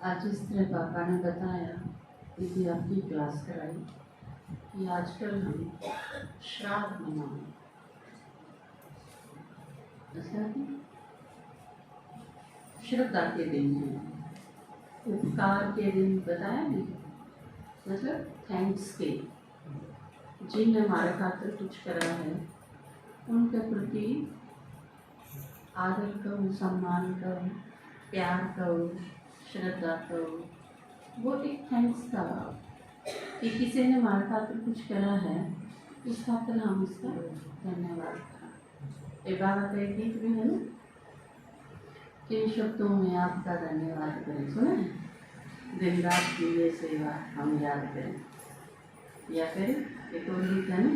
आज जिस तरह पापा ने बताया यदि आपकी क्लास कराई कि आजकल हम श्राद्ध मनाएं, ऐसा कि श्रद्धा के दिन है, उपकार के दिन बताया नहीं, मतलब थैंक्स के, जिन हमारे खातिर कुछ करा है उनके प्रति आदर करो, सम्मान करो, प्यार करो, श्रद्धा करो, वो एक थैंक्स का भाव कि किसी ने हमारे खातिर कुछ करा है, उस खातिर हम उसका धन्यवाद करें। ये बाबा का एक गीत भी है ना, किन शब्दों में आपका धन्यवाद करें, सुने दिन रात की ये सेवा हम याद करें, या फिर एक और गीत है ना,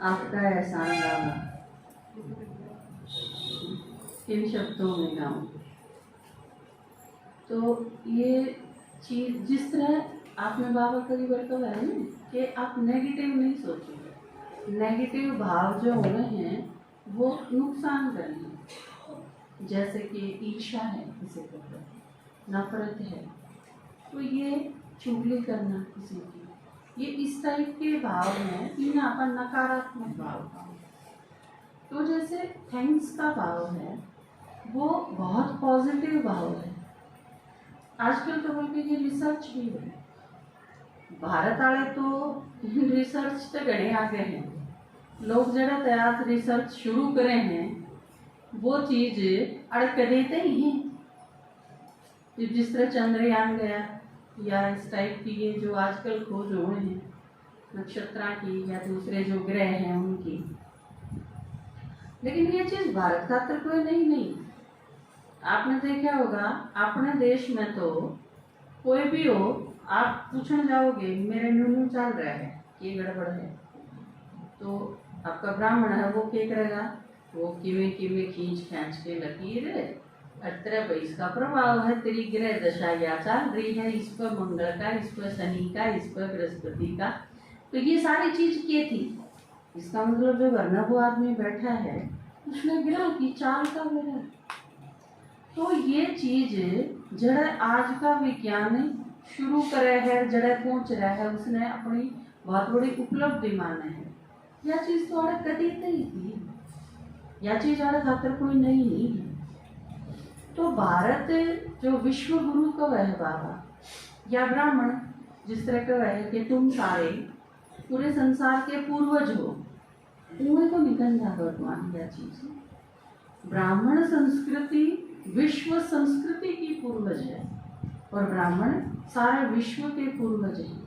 आपका एहसान बाबा किन शब्दों में गाऊं। तो ये चीज़ जिस तरह आपने बाबा कई बार कहा है ना कि आप नेगेटिव नहीं सोचोगे, नेगेटिव भाव जो हो रहे हैं वो नुकसान कर रहे हैं, जैसे कि ईर्ष्या है किसी को, नफरत है, तो ये चुगली करना किसी की, ये इस टाइप के भाव हैं, इन आपका नकारात्मक भाव का। तो जैसे थैंक्स का भाव है वो बहुत पॉजिटिव भाव है। आजकल तो बल्कि ये रिसर्च भी है, भारत वाले तो रिसर्च तो घड़े आगे हैं, लोग जरा तैयार रिसर्च शुरू करें हैं वो चीज़ अड़क देते ही हैं। जिस तरह चंद्रयान गया या इस टाइप की ये जो आजकल खोज हो रहे हैं नक्षत्रा की या दूसरे जो ग्रह हैं उनकी, लेकिन ये चीज़ भारत का तो कोई नहीं। आपने देखा होगा अपने देश में तो कोई भी हो, आप पूछने जाओगे मेरे नूनू चल रहा है ये गड़बड़ है, तो आपका ब्राह्मण है वो क्या करेगा, वो किमें खींच के लकीर अत्र इसका प्रभाव है, तेरी ग्रह दशा या चल रही है, इस पर मंगल का, इस पर शनि का, इस पर बृहस्पति का, तो ये सारी चीज क्या थी। इसका मतलब जो वरना वो आदमी बैठा है उसने ग्रह की चाल का मेरा, तो ये चीज जड़ा आज का विज्ञान शुरू करे है, जड़ा पहुंच रहा है, उसने अपनी बहुत बड़ी उपलब्धि माने है। यह चीज तो अड़क कटी नहीं थी, यह चीज अड़क खातर कोई नहीं है। तो भारत जो विश्व गुरु का वह बाबा या ब्राह्मण जिस तरह का है कि तुम सारे पूरे संसार के पूर्वज हो, उन्हें तो निकल जा भगवान। यह चीज ब्राह्मण संस्कृति विश्व संस्कृति की पूर्वज है और ब्राह्मण सारे विश्व के पूर्वज हैं।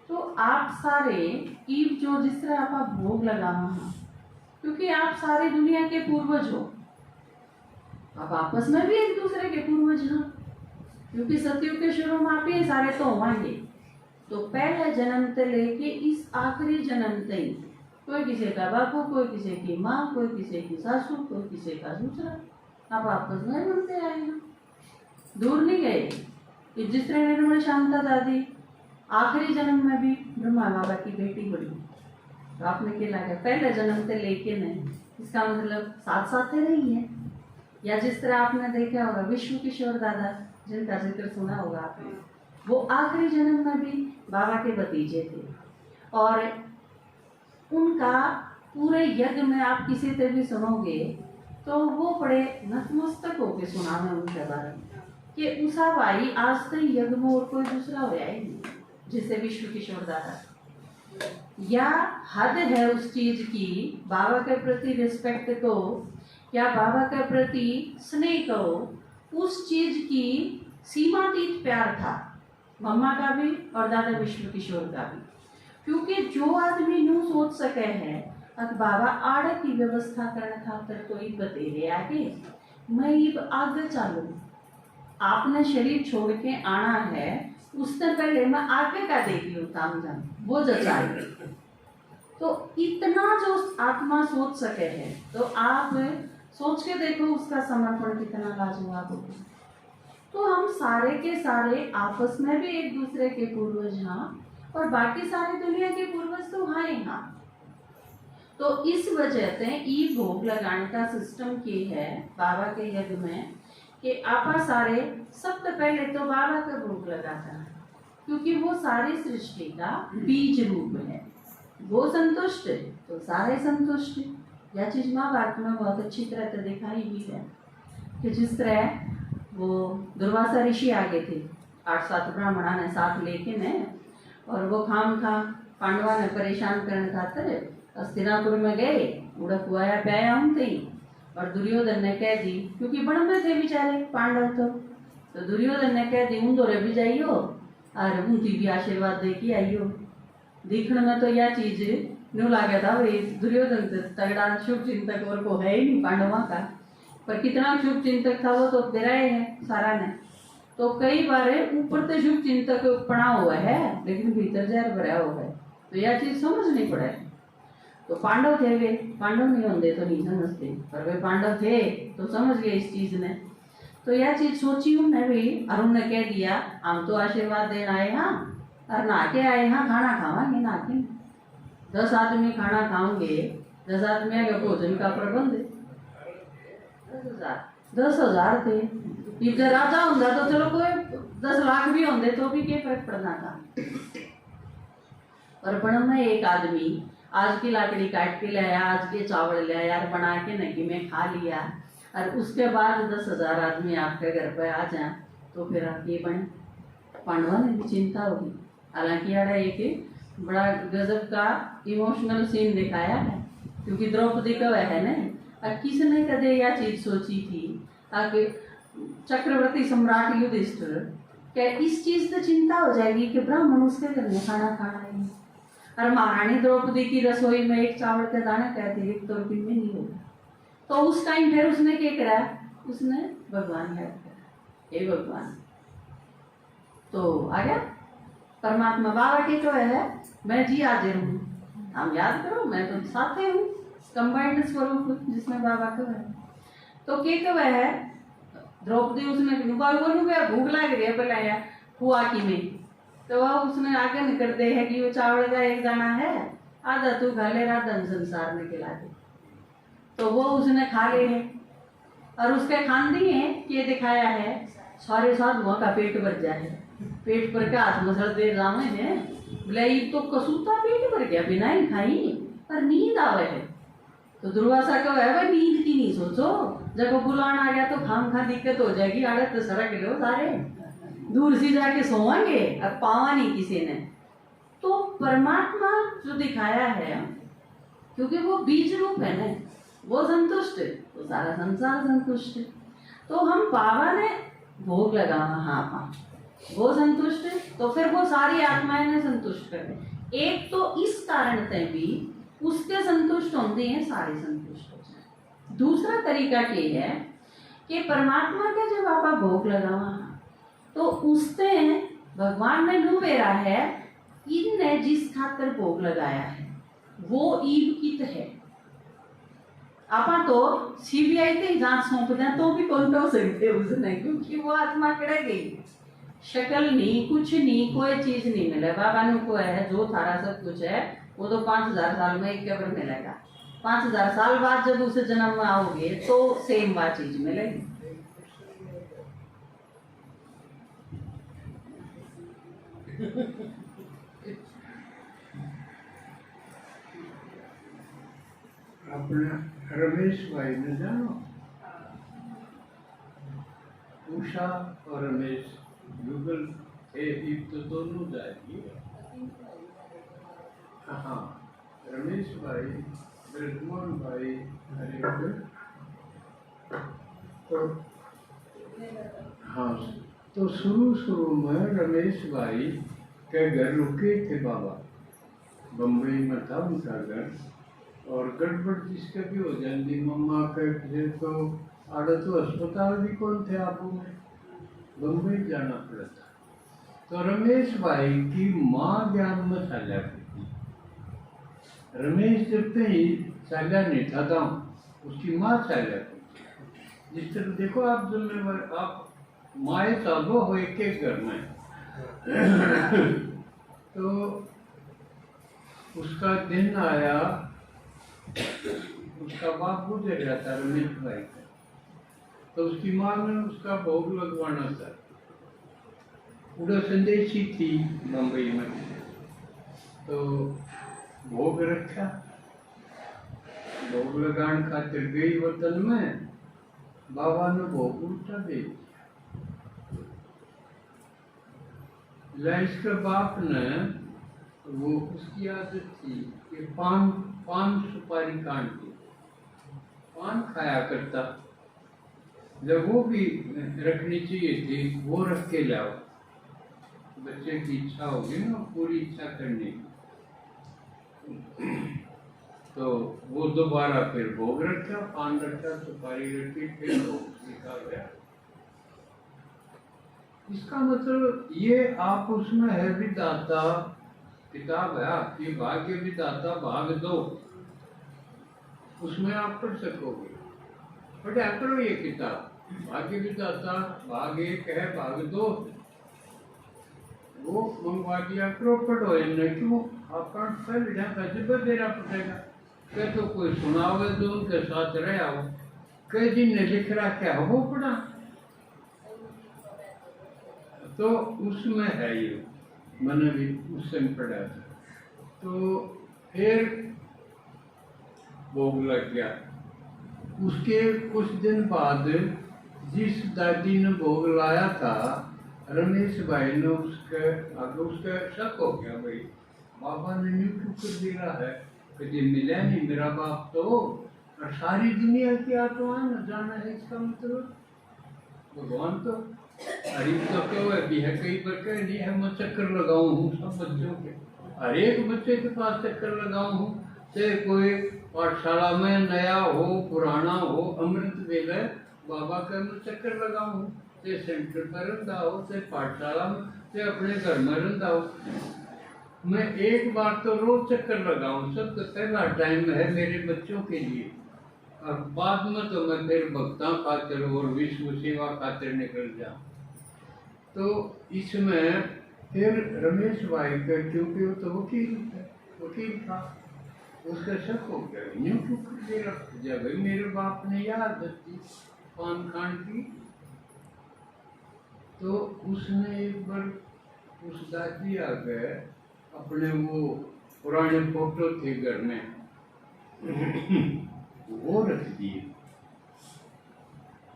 तो आप सारे ईव जो जिस तरह आप भोग लगाना है, क्योंकि आप सारी दुनिया के पूर्वज हो, आप आपस में भी एक दूसरे के पूर्वज हो, क्योंकि सतयुग के शुरू में आप ही सारे तो होंगे। तो पहले जन्म से लेके इस आखिरी जन्म तक कोई किसी का बापू, कोई किसी की माँ, कोई किसी की सासू, कोई किसी का दूसरा, आप आपस में मिलते आए हैं, दूर नहीं गए। जिस तरह निर्मल शांता दादी आखिरी जन्म में भी ब्रह्मा बाबा की बेटी बनी, तो आपने क्या लगा पहले जन्म से लेके नहीं, इसका मतलब साथ साथ रही है। या जिस तरह आपने देखा होगा विश्व किशोर दादा जिनका जिक्र सुना होगा आपने, वो आखिरी जन्म में भी बाबा के भतीजे थे और उनका पूरे यज्ञ में आप किसी से भी सुनोगे तो वो बड़े नतमस्तक होके सुनावे उनके बारे में कि उषा भाई आज तक यज्ञ में और कोई दूसरा हो ही नहीं, जिसे विश्व किशोर दादा। या हद है उस चीज की, बाबा के प्रति रिस्पेक्ट को या बाबा के प्रति स्नेह को, उस चीज की सीमातीत प्यार था मम्मा का भी और दादा विश्व किशोर का भी। क्योंकि जो आदमी नू सोच सके है अब बाबा आड़े की व्यवस्था करने खातर कोई बतेरे आगे मैं ये आगे चालू, आपने शरीर छोड़ के आना है, उससे पहले मैं आगे का देगी हूँ काम जान वो जचाएगी। तो इतना जो आत्मा सोच सके है, तो आप सोच के देखो उसका समर्पण कितना लाजवाब होगा। तो हम सारे के सारे आपस में भी एक दूसरे के पूर्वज हैं और बाकी सारी दुनिया के पूर्वज तो हैं यहाँ। तो इस वजह से ई भोग लगाने का सिस्टम ये है बाबा के यज्ञ में कि आपा सारे सबसे पहले तो बाबा का भोग लगाता है, क्योंकि वो सारी सृष्टि का बीज रूप है। वो संतुष्ट है तो सारे संतुष्ट है। यह चीज महाभारत में बहुत अच्छी तरह से दिखाई हुई है कि जिस तरह वो दुर्वासा ऋषि आगे थे, 8-7 ब्राह्मणा ने साथ लेके ने, और वो खाम खा पांडवा ने परेशान करने खातर हस्तिनापुर में गए, उड़क हुआया प्याया हम थी। और दुर्योधन ने कह दी, क्योंकि बन में थे बेचारे पांडव तो दुर्योधन ने कह दी उन भी जाइयो और उनकी भी आशीर्वाद दे के आइयो। देखने में तो यह चीज न्यू लागे था भाई दुर्योधन तगड़ा शुभ चिंतक और को है ही नहीं पांडवा का, पर कितना शुभ चिंतक था वो तो बिराए है सारा ने। तो कई बार ऊपर तो शुभ चिंतक पड़ा हुआ है लेकिन भीतर जहर भरा हुआ है, तो यह चीज समझनी पड़े। तो पांडव थे वे, पांडव नहीं होंगे तो नहीं समझते, पर वे पांडव थे तो समझ गए इस चीज ने। तो यह चीज सोची उन्होंने भी, और उन्होंने कह दिया हम तो आशीर्वाद देना आए हाँ और नहा के आए हाँ, खाना खावांगे नहा के। 10 आदमी खाना खाओगे, 10 आदमी का भोजन का प्रबंध 10,000 थे। इधर राजा होंगे तो चलो कोई 10 लाख भी होंगे तो भी क्या फर्क पड़ना था। और बन में एक आदमी आज की लाकड़ी काट के लाया, आज के चावल लाया यार बना के नगी में खा लिया, और उसके बाद 10,000 आदमी आपके घर पे आ जाए तो फिर आप ये बने। पांडवा ने भी चिंता होगी। हालांकि यार एक बड़ा गजब का इमोशनल सीन दिखाया है, क्योंकि द्रौपदी का वह है ना, किसने कदे यह चीज सोची थी कि चक्रवर्ती सम्राट युधिष्ठिर क्या इस चीज से चिंता हो जाएगी कि ब्राह्मण उसके घर में खाना खाना है, और महारानी द्रौपदी की रसोई में एक चावल के दाने कहते एक तो भी नहीं होगा। तो उस टाइम फिर उसने क्या करा, उसने भगवान याद करा, हे भगवान। तो आ गया परमात्मा बाबा के तो है मैं जी हाजिर हूँ, हम याद करो मैं तो साथ हूँ, कंबाइंड स्वरूप जिसमें बाबा का है। तो के कब है द्रौपदी उसने भूख लग रही है पहले हुआ की में, तो वह उसने आगे निकल दे है कि वो चावल का एक दाना है, आधा तू खा ले धन संसार में खिला दे। तो वो उसने खा ले है, और उसके खानदी है ये दिखाया है सारे साधुओं का पेट भर जाए, पेट भर के हाथ मसल दे जामे है बोले तो कसूता पेट भर गया बिना ही खाई, पर नींद आवे है। तो दुर्वासा का है भाई नींद की नहीं सोचो, जब वो बुलाना आ गया तो खाम खा दिक्कत हो जाएगी, आड़े तो सड़क लो सारे दूर से जाके सोवांगे, अब पावा नहीं किसी ने। तो परमात्मा जो दिखाया है, क्योंकि वो बीज रूप है ना, वो संतुष्ट है तो सारा संसार संतुष्ट है। तो हम बाबा ने भोग लगा हाँ पा वो संतुष्ट है तो फिर वो सारी आत्माएं ने संतुष्ट कर दे। एक तो इस कारण से भी उसके संतुष्ट होते हैं सारे संतुष्ट हो जाए। दूसरा तरीका ये है कि परमात्मा के जब आप भोग लगावा तो उससे भगवान ने डूबेरा है, इनने जिस खातर भोग लगाया है वो ईब कित है। आपा तो सीबीआई के जांच सौंप दें तो भी कौन हो सकते उसने, क्योंकि वो आत्मा कड़े गई, शक्ल नहीं कुछ नहीं कोई चीज नहीं मिले। बाबा ने को है जो थारा सब कुछ है वो तो 5,000 साल में एक कब्र मिलेगा, 5,000 साल बाद जब उसे जन्म में आओगे तो सेम बात चीज मिलेगी। अपना रमेश भाई ने जानो, उषा और रमेश गूगल तो दोनों जाएगी। हाँ रमेश भाई ब्रजमोहन भाई हरिमंदिर तो हाँ, तो शुरू में रमेश भाई के घर रुके थे बाबा, बम्बई में था उनका घर, और गड़बड़ जिसका भी हो जाती मम्मा के तो आड़े तो अस्पताल भी कौन थे आपू में, बम्बई जाना पड़ा था। तो रमेश भाई की माँ ज्ञान में साझा की, रमेश जब तक ही साझा नहीं था गाँव, उसकी माँ साझा की। जिस तरह देखो आप जिम्मेवार आप माए साबो हो एक एक घर में तो उसका दिन आया, उसका बाप गुजर गया था रमेश भाई का। तो उसकी माँ ने उसका भोग लगवाना था। उड़ा संदेशी थी बम्बई में, तो भोग रखा, भोग लगान खातिर गई वतन में, बाबा ने भोग उल्टा दे दिया। इसके बाप ने, वो उसकी आदत थी कि पान सुपारी काट के पान खाया करता। जब वो भी रखनी चाहिए थी, वो रख के लाओ, बच्चे की इच्छा होगी ना पूरी इच्छा करने की। तो वो दोबारा फिर भोग रखा, पान रखा, सुपारी रखी, फिर भोग लिखा गया। इसका मतलब ये आप उसमें है विधाता, किताब है आपकी भाग्य विधाता भाग 2, उसमें आप पढ़ सकोगे। पढ़ा करो ये किताब, भाग्य विधाता भाग 1 है, भाग 2 वो मंगवा दिया करो, पढ़ो। इन्हें क्यों अपन पहले ढंग का देना पड़ेगा। कह तो कोई सुनाओगे तो उनके साथ रहे आओ, कई दिन ने लिख रहा क्या वो पढ़ा, तो उसमें है ये, मैंने भी उस समय पढ़ा था। तो फिर भोग लग गया। उसके कुछ दिन बाद जिस दादी ने भोग लाया था, रमेश भाई ने उसके आगे उसका शक हो गया, भाई बाबा ने न्यू क्यों कर दिया है, कभी मिला नहीं मेरा बाप तो, और सारी दुनिया की आत्मा न जाना है, इसका मतलब भगवान तो हरीफ तो क्यों है भी है, कई बच्चे नहीं है, मैं चक्कर लगाऊं हूँ सब बच्चों के, हर एक बच्चे के पास चक्कर लगाऊं हूँ, चाहे कोई पाठशाला में नया हो पुराना हो, अमृत वेले बाबा का मैं चक्कर लगाऊं हूँ, चाहे सेंटर पर रंधा हो, चाहे पाठशाला में, चाहे अपने घर में रंधा हो, मैं एक बार तो रोज चक्कर लगाऊं। सबसे पहला टाइम है मेरे बच्चों के लिए, और बाद में तो मैं फिर भक्ता खातिर और विश्व सेवा खातिर निकल जाऊं। तो इसमें फिर रमेश भाई का, क्योंकि वो तो वकील था, उसका शक हो गया, यूं क्यों कर दे रहा, जब मेरे बाप ने याद दी पान खान की। तो उसने एक बार उस दादी आ गए, अपने वो पुराने फोटो थे घर में वो रख दिए।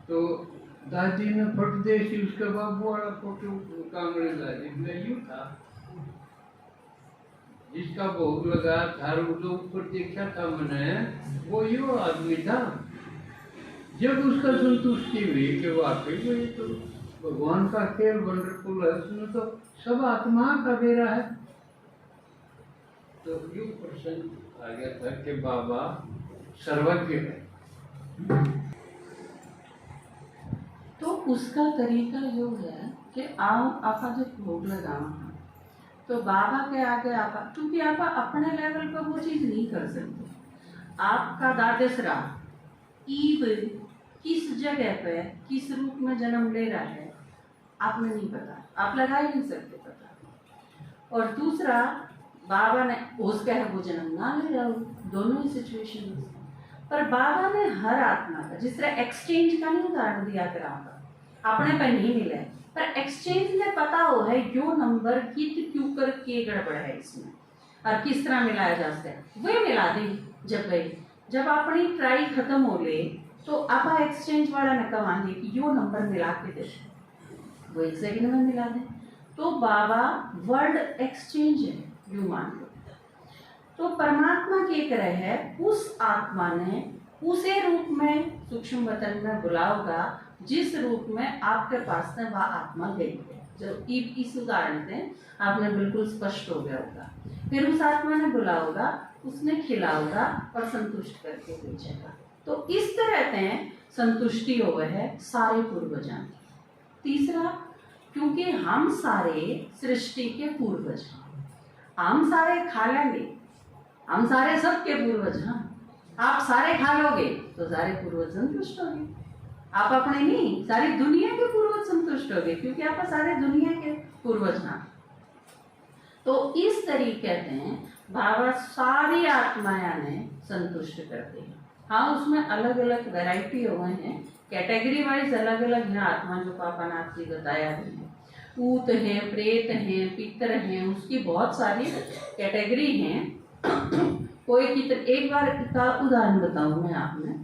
तो दादी ने फट देसी उसके बाबू वाला फोटो कांगड़े दादी में यूं था, जिसका भोग लगा था, जो ऊपर देखा था मैंने, वो यो आदमी था। जब उसका संतुष्टि हुई कि वाकई में ये तो भगवान का खेल वंडरफुल है, उसमें तो सब आत्मा का बेरा है, तो यूं प्रश्न आ गया था कि बाबा सर्वज्ञ है। तो उसका तरीका जो है कि आपा जब भोग लगाना तो बाबा के आगे आपा, क्योंकि आप अपने लेवल पर वो चीज़ नहीं कर सकते। आपका दादेसरा ईब किस जगह पे किस रूप में जन्म ले रहा है आपने नहीं पता, आप लगा ही नहीं सकते पता। और दूसरा बाबा ने उसका है वो जन्म ना ले रहा हो, दोनों ही सिचुएशन में, पर बाबा ने हर आत्मा का, जिस तरह एक्सचेंज का नहीं उदाहरण दिया कर अपने पर नहीं मिला है, पर एक्सचेंज में पता हो है यो नंबर कित क्यों कर के गड़बड़ है इसमें और किस तरह मिलाया जा सकता है, वही मिला दे। जब अपनी ट्राई खत्म हो ले तो आप एक्सचेंज वाला न कमाने कि यो नंबर मिला के दे, वो एक सेकंड में मिला दे। तो बाबा वर्ल्ड एक्सचेंज है, यू मान लो। तो परमात्मा के तरह है, उस आत्मा ने उसे रूप में सूक्ष्म वतन में बुला होगा जिस रूप में आपके पास में वह आत्मा गई है। जब इस उदाहरण से आपने बिल्कुल स्पष्ट हो गया होगा। फिर उस आत्मा ने बुला होगा, उसने खिला होगा और संतुष्ट करके भेजेगा। तो इस तरह से संतुष्टि हो है सारे पूर्वजों की। तीसरा, क्योंकि हम सारे सृष्टि के पूर्वज हैं, हम सारे खा लेंगे, हम सारे सबके पूर्वज हैं। आप सारे खा लोगे तो सारे पूर्वज संतुष्ट होंगे, आप अपने नहीं सारी दुनिया के पूर्वज संतुष्ट होंगे, क्योंकि आप सारे दुनिया के पूर्वज हैं। तो इस तरीके से बाबा सारी आत्माएं ने संतुष्ट करते हैं। हाँ, उसमें अलग अलग वैरायटी हुए हैं, कैटेगरी वाइज अलग अलग है आत्मा, जो पापानाथ जी बताया है। ऊत हैं, प्रेत हैं, पितर हैं, उसकी बहुत सारी कैटेगरी हैं। कोई एक बार का उदाहरण बताऊं मैं आपने।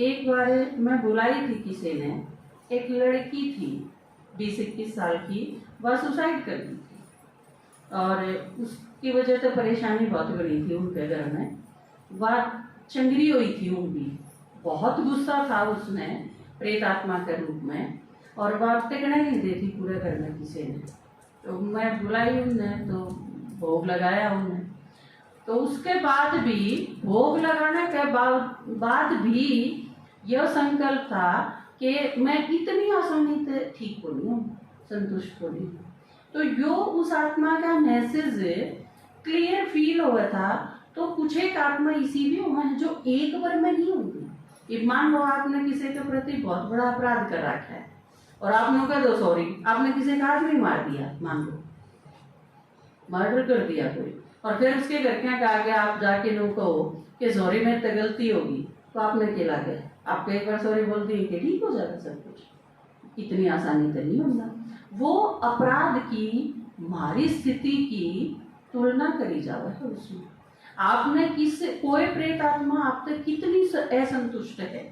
एक बार मैं बुलाई थी किसी ने, एक लड़की थी 20-21 साल की, वह सुसाइड कर दी थी और उसकी वजह से परेशानी बहुत बड़ी थी उनके घर में। वह चंगरी हुई थी, वो भी बहुत गुस्सा था उसमें प्रेत आत्मा के रूप में, और वह टिकने नहीं देती पूरे घर में किसी ने। तो मैं बुलाई उन्हें, तो भोग लगाया उन्हें। तो उसके बाद भी, भोग लगाने के बाद भी यह संकल्प था कि मैं इतनी आसानी से ठीक हो नहीं हूँ, संतुष्ट हो नहीं हूँ। तो यो उस आत्मा का मैसेज क्लियर फील हुआ था। तो कुछ एक आत्मा इसी भी हुआ है जो एक बार में नहीं होगी। ये मान लो आपने किसी के प्रति बहुत बड़ा अपराध कर रखा है और आपने कह दो सॉरी, आपने किसी का आदमी मार दिया, मान लो मर्डर कर दिया कोई, और फिर उसके घर के आगे आप जाके नो कहो कि सॉरी मेरी तो गलती होगी, तो आपने केला गया, आपको एक बार सॉरी बोल दिए कि ठीक हो जाएगा सब कुछ। इतनी आसानी तो नहीं होगा। वो अपराध की हमारी स्थिति की तुलना करी जावे है उसमें। आपने कोई प्रेत आत्मा आप तक कितनी असंतुष्ट है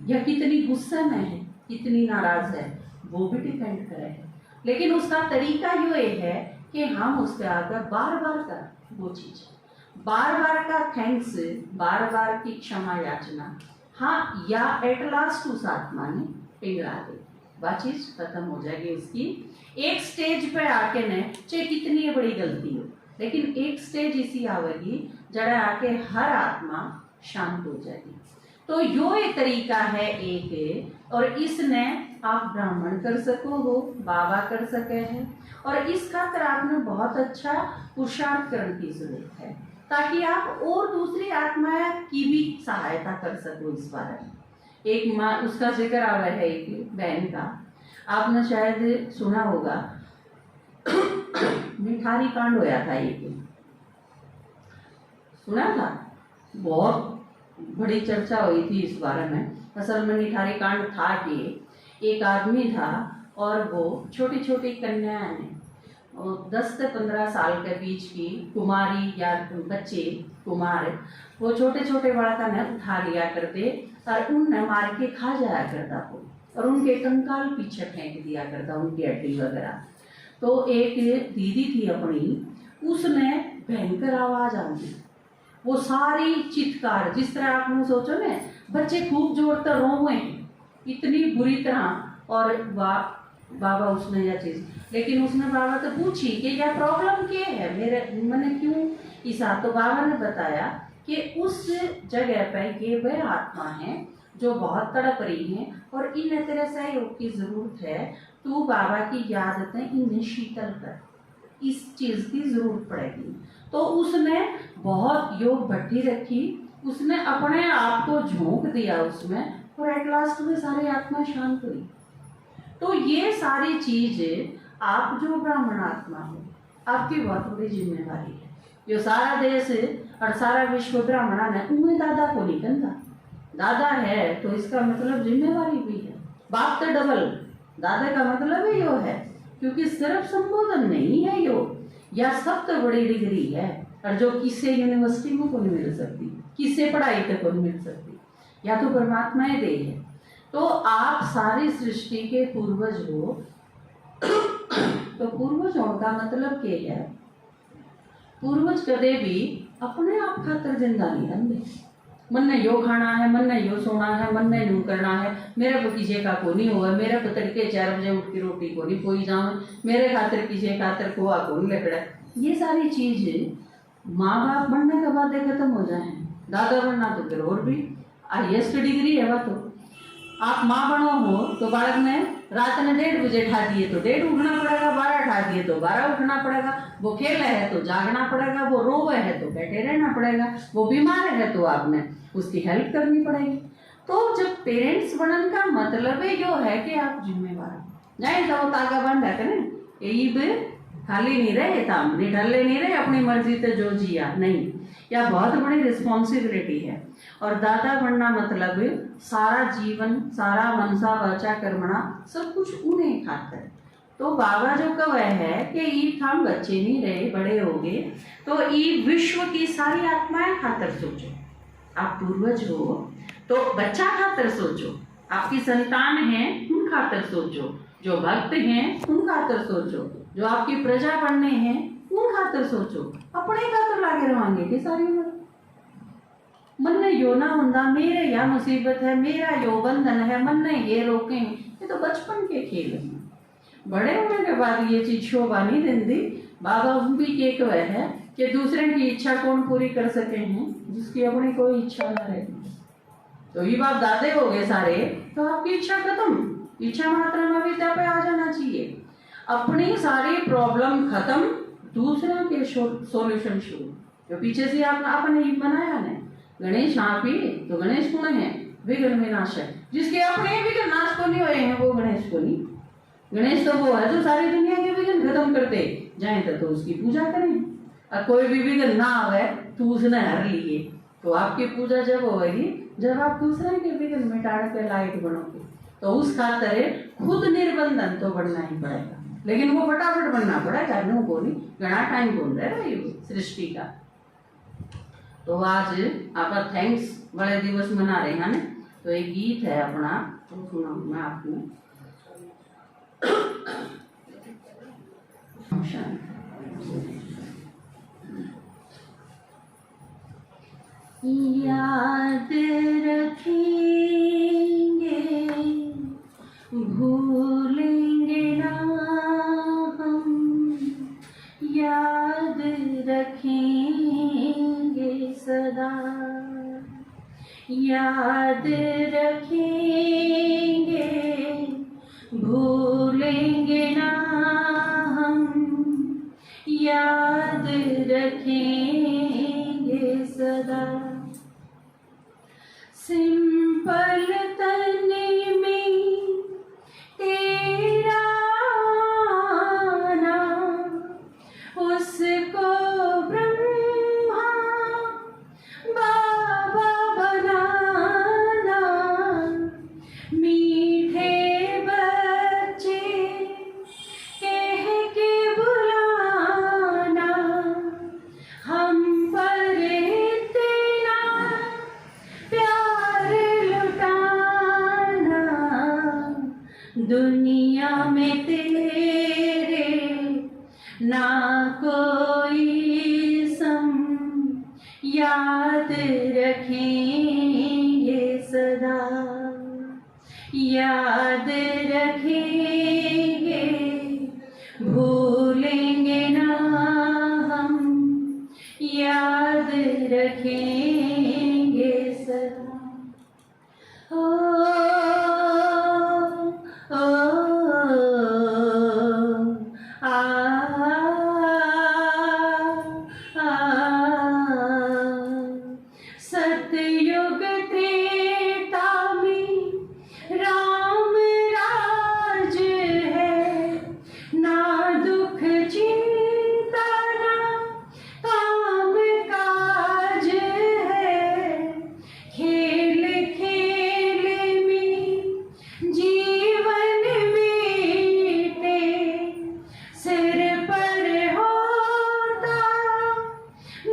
या कितनी गुस्से में है, कितनी नाराज है, वो भी डिपेंड करे है। लेकिन उसका तरीका ये है कि हम उसके आगे बार बार कर वो चीज, बार बार का थैंक्स, बार बार की क्षमा याचना, हाँ, या एट लास्ट उस आत्मा ने पिघला दे, वह चीज खत्म हो जाएगी उसकी। एक स्टेज पे आके ने चाहे कितनी बड़ी गलती हो, लेकिन एक स्टेज इसी आवेगी जड़ा आके हर आत्मा शांत हो जाएगी। तो यो एक तरीका है एक, और इसने आप ब्राह्मण कर सको हो, बाबा कर सके हैं, और इस खातर आपने बहुत अच्छा पुरुषार्थ करने की जरूरत है ताकि आप और दूसरी आत्माएं की भी सहायता कर सको इस बारे में। एक माँ, उसका जिक्र आ रहा है एक बहन का, आपने शायद सुना होगा, निठारी कांड होया था एक, सुना था, बहुत बड़ी चर्चा हुई थी इस बारे में। असल में निठारी कांड था कि एक आदमी था और वो छोटी छोटी कन्याएं हैं, 10 से 15 साल के बीच की कुमारी या बच्चे कुमार, वो छोटे छोटे बालका ने उठा लिया करते और उन्हें मार के खा जाया करता को, और उनके कंकाल पीछे फेंक दिया करता, उनकी हड्डी वगैरह। तो एक दीदी थी अपनी, उसने भयंकर आवाज आई, वो सारी चित्कार, जिस तरह आपने सोचो ना बच्चे खूब जोर तक रोवे इतनी बुरी तरह, और बाबा उसने यह चीज, लेकिन उसने बाबा तो पूछी कि यह प्रॉब्लम क्या है, मैंने क्यों ईसा। तो बाबा ने बताया कि उस जगह पर ये वह आत्मा है जो बहुत तड़प रही है और इन तेरे सहयोग की जरूरत है, तू बाबा की याद में इन्हें शीतल कर, इस चीज की जरूरत पड़ेगी। तो उसने बहुत योग भट्टी रखी, उसने अपने आप को झोंक दिया उसमें, और एट लास्ट में सारी आत्मा शांत हुई। तो ये सारी चीज आप जो ब्राह्मण आत्मा हो, आपकी बहुत बड़ी जिम्मेवारी है। जो सारा देश और सारा विश्व ब्राह्मणा ने उन्हें दादा को नहीं कहता, दादा है तो इसका मतलब जिम्मेवारी भी है, बाप तो डबल, दादा का मतलब ही यो है, क्योंकि सिर्फ संबोधन नहीं है यो, या सबसे बड़ी डिग्री है, और जो किसी यूनिवर्सिटी में को नहीं मिल सकती, किसी पढ़ाई तक को नहीं मिल सकती, या तो परमात्मा ही दे है। तो आप सारी सृष्टि के पूर्वज हो। तो पूर्वज होने का मतलब क्या है? पूर्वज कदे भी अपने आप खातर जिंदा नहीं रहते। मन ने यो खाना है, मन ने यो सोना है, मन ने यूं करना है, मेरे को किसी का को नहीं होगा, मेरे को तड़के 4 बजे उठ के रोटी को नहीं पोई जाऊँ, मेरे खातर किसी खातर कोआ को नहीं लकड़ा। ये सारी चीज माँ बाप बनने के बाद खत्म हो जाए, दादा बनना तो फिर और भी हाईएस्ट डिग्री है। वह तो आप माँ बनो हो तो बालक ने रात में 1:30 बजे उठा दिए तो 1:30 उठना पड़ेगा, 12 उठा दिए तो 12 उठना पड़ेगा, वो खेल है तो जागना पड़ेगा, वो रोवे है तो बैठे रहना पड़ेगा, वो बीमार है तो आपने उसकी हेल्प करनी पड़ेगी। तो जब पेरेंट्स बनने का मतलब है यो है कि आप जिम्मेवार जाए तो तागा बन रहे खाली नहीं रहे, था निठल्ले नहीं रहे अपनी मर्जी से जो जिया नहीं, क्या बहुत बड़ी रिस्पॉन्सिबिलिटी है। और दादा बनना मतलब सारा जीवन, सारा मनसा वाचा कर्मणा सब कुछ उन्हें खातर। तो बाबा जो कह है कि ई हम बच्चे नहीं रहे, बड़े हो गए, तो ई विश्व की सारी आत्माएं खातर सोचो। आप पूर्वज हो तो बच्चा खातर सोचो, आपकी संतान है उन खातर सोचो, जो भक्त हैं उन खातर सोचो, जो आपकी प्रजा बनने हैं उन खातर सोचो। अपने खातर लागे रहोगे कि सारी उम्र मन ने यो ना होंदा, मेरे या मुसीबत है, मेरा यो बंधन है, मन ने ये रोके। ये तो बचपन के खेल हैं। बड़े होने के बाद ये चीज शोभा नहीं देती। बाबा भी के कह है कि दूसरे की इच्छा कौन पूरी कर सके हैं जिसकी अपनी कोई इच्छा न रहे। तो ये बाप दादे हो गए सारे, तो आपकी इच्छा खत्म। इच्छा मात्र में विद्या पे आ जाना चाहिए। अपनी सारी प्रॉब्लम खत्म, दूसरा के सॉल्यूशन शुरू। जो पीछे से आपने ही बनाया ना, गणेश आप ही तो गणेश कौन है? विघ्न विनाशक। जिसके अपने विघ्न नाश को नहीं हुए हैं वो गणेश को नहीं। गणेश तो वो है जो सारी दुनिया के विघ्न खत्म करते जाए तो उसकी पूजा करें। और कोई भी विघ्न ना आवे तो उसने हर लिए। तो आपकी पूजा जब होगी जब आप दूसरे के विघ्न मिटा के लाइट बनोगे। तो उस खातर खुद निर्बंधन तो बनना ही पड़ेगा, लेकिन वो फटाफट बनना पड़ेगा। नो को नहीं घना टाइम बोल रहे सृष्टि का। तो आज आप थैंक्स वाले दिवस मना रहे हैं ना, तो एक गीत है अपना, तो सुनाऊं मैं आपको। याद रखेंगे भूलेंगे ना हम, याद रखेंगे सदा, याद रखेंगे भूलेंगे ना हम, याद रखेंगे सदा। सिंपल तने में तेरा नाम, उसको ब्रह्मा बाबा बनाना, मीठे बच्चे कह के बुलाना, हम पर इतना प्यार लुटाना, दुनिया में तेरे ना कोई सम, याद रखेंगे सदा, याद रखेंगे भूलेंगे ना हम, याद रखेंगे सदा। ओ, ओ, आ, आ, सतयुग त्रेता में राम राज है, ना दुख चिंता ना काम काज है, खेल खेल में जीवन बीते, सिर पर होता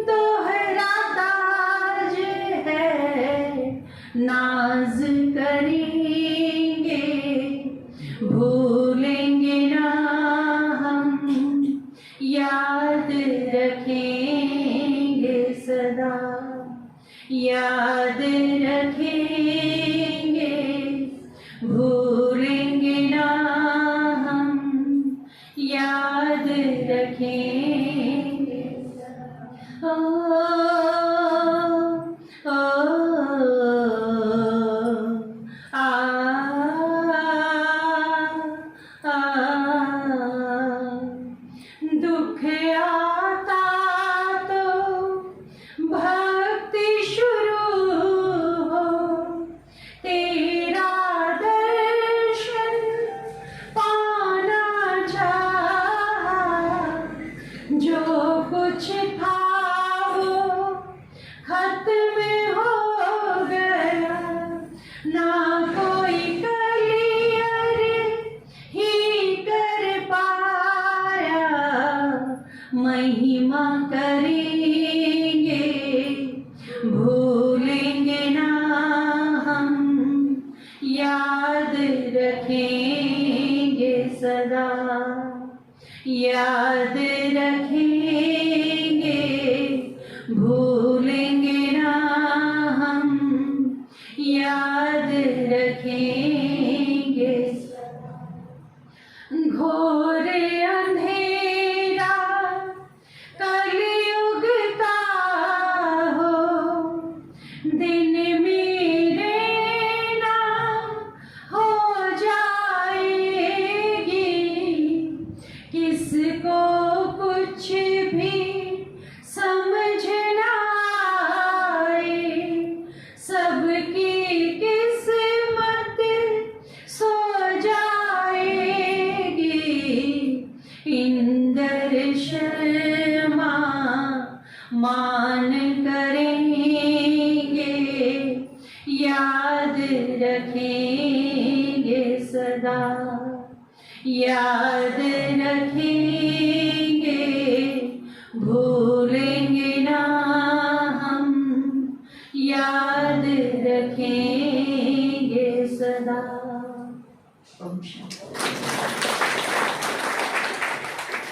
दोहरा ताज है, नाज करेंगे भूलेंगे ना हम, याद रखेंगे सदा, याद रखेंगे भूलेंगे ना हम, याद रखेंगे सदा। ओ, ओ, आ, याद रखेंगे सदा, याद रखेंगे, भूलेंगे ना हम, याद रखेंगे सदा। घोर अंधेरा कलयुगता हो, दिन मेरे नाम हो जाएगी, किसको कुछ भी समझ ना आए, सबकी किस्मत सो जाएगी। इंदर शर्मा मान करेंगे, याद रखेंगे सदा, याद रखेंगे, भूलेंगे ना हम, याद रखेंगे सदा। ओम शांति।